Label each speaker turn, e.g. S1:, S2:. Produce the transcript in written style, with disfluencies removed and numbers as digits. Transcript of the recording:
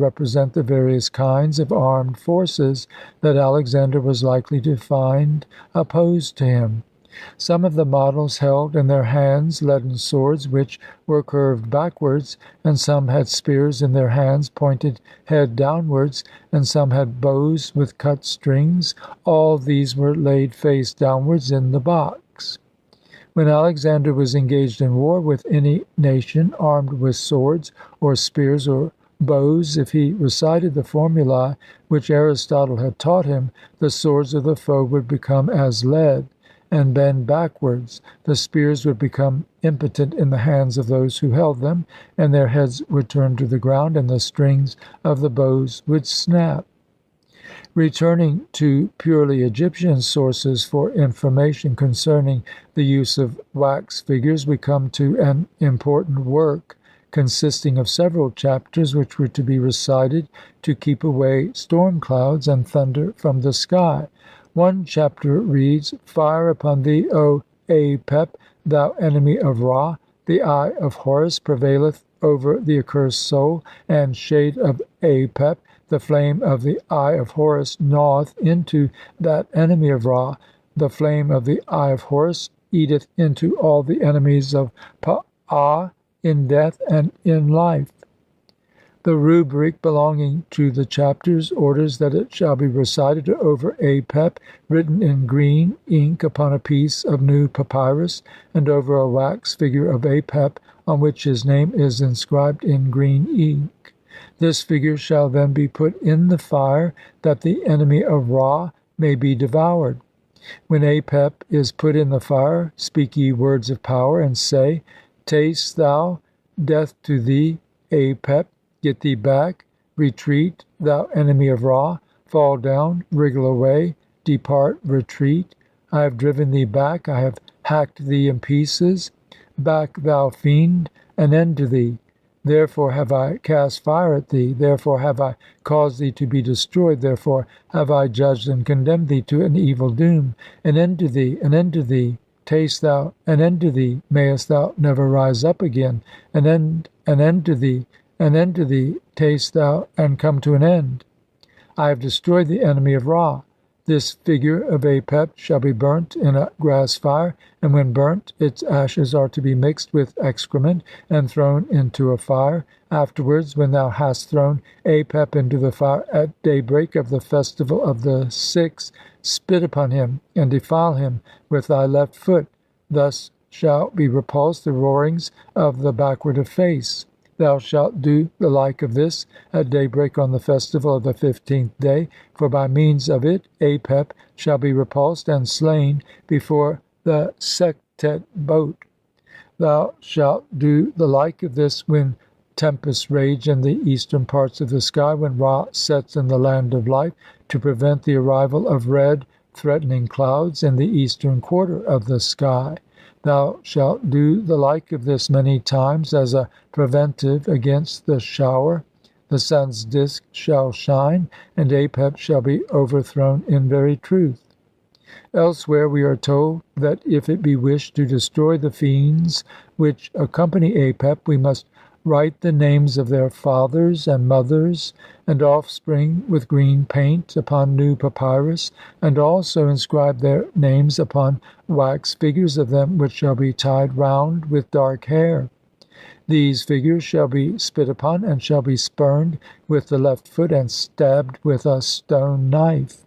S1: represent the various kinds of armed forces that Alexander was likely to find opposed to him. Some of the models held in their hands leaden swords which were curved backwards, and some had spears in their hands pointed head downwards, and some had bows with cut strings. All these were laid face downwards in the box. When Alexander was engaged in war with any nation armed with swords or spears or bows, if he recited the formulae which Aristotle had taught him, the swords of the foe would become as lead and bend backwards, the spears would become impotent in the hands of those who held them, and their heads would turn to the ground, and the strings of the bows would snap. Returning to purely Egyptian sources for information concerning the use of wax figures, we come to an important work consisting of several chapters which were to be recited to keep away storm clouds and thunder from the sky. One chapter reads, "Fire upon thee, O Apep, thou enemy of Ra! The eye of Horus prevaileth over the accursed soul and shade of Apep. The flame of the eye of Horus gnaweth into that enemy of Ra. The flame of the eye of Horus eateth into all the enemies of Pa'ah in death and in life." The rubric belonging to the chapters orders that it shall be recited over Apep, written in green ink upon a piece of new papyrus, and over a wax figure of Apep, on which his name is inscribed in green ink. This figure shall then be put in the fire, that the enemy of Ra may be devoured. When Apep is put in the fire, speak ye words of power, and say, "Taste thou, death to thee, Apep! Get thee back, retreat, thou enemy of Ra! Fall down, wriggle away, depart, retreat! I have driven thee back, I have hacked thee in pieces. Back, thou fiend, an end to thee! Therefore have I cast fire at thee, therefore have I caused thee to be destroyed, therefore have I judged and condemned thee to an evil doom. An end to thee, an end to thee! Taste thou, an end to thee! Mayest thou never rise up again! An end to thee! An end to thee! Taste thou, and come to an end! I have destroyed the enemy of Ra. This figure of Apep shall be burnt in a grass fire, and when burnt, its ashes are to be mixed with excrement and thrown into a fire. Afterwards, when thou hast thrown Apep into the fire at daybreak of the festival of the sixth, spit upon him and defile him with thy left foot. Thus shall be repulsed the roarings of the backward of face. Thou shalt do the like of this at daybreak on the festival of the 15th day, for by means of it Apep shall be repulsed and slain before the Sektet boat. Thou shalt do the like of this when tempests rage in the eastern parts of the sky, when Ra sets in the land of life, to prevent the arrival of red threatening clouds in the eastern quarter of the sky. Thou shalt do the like of this many times as a preventive against the shower. The sun's disk shall shine, and Apep shall be overthrown in very truth. Elsewhere we are told that if it be wished to destroy the fiends which accompany Apep, we must write the names of their fathers and mothers and offspring with green paint upon new papyrus, and also inscribe their names upon wax figures of them which shall be tied round with dark hair. These figures shall be spit upon, and shall be spurned with the left foot and stabbed with a stone knife.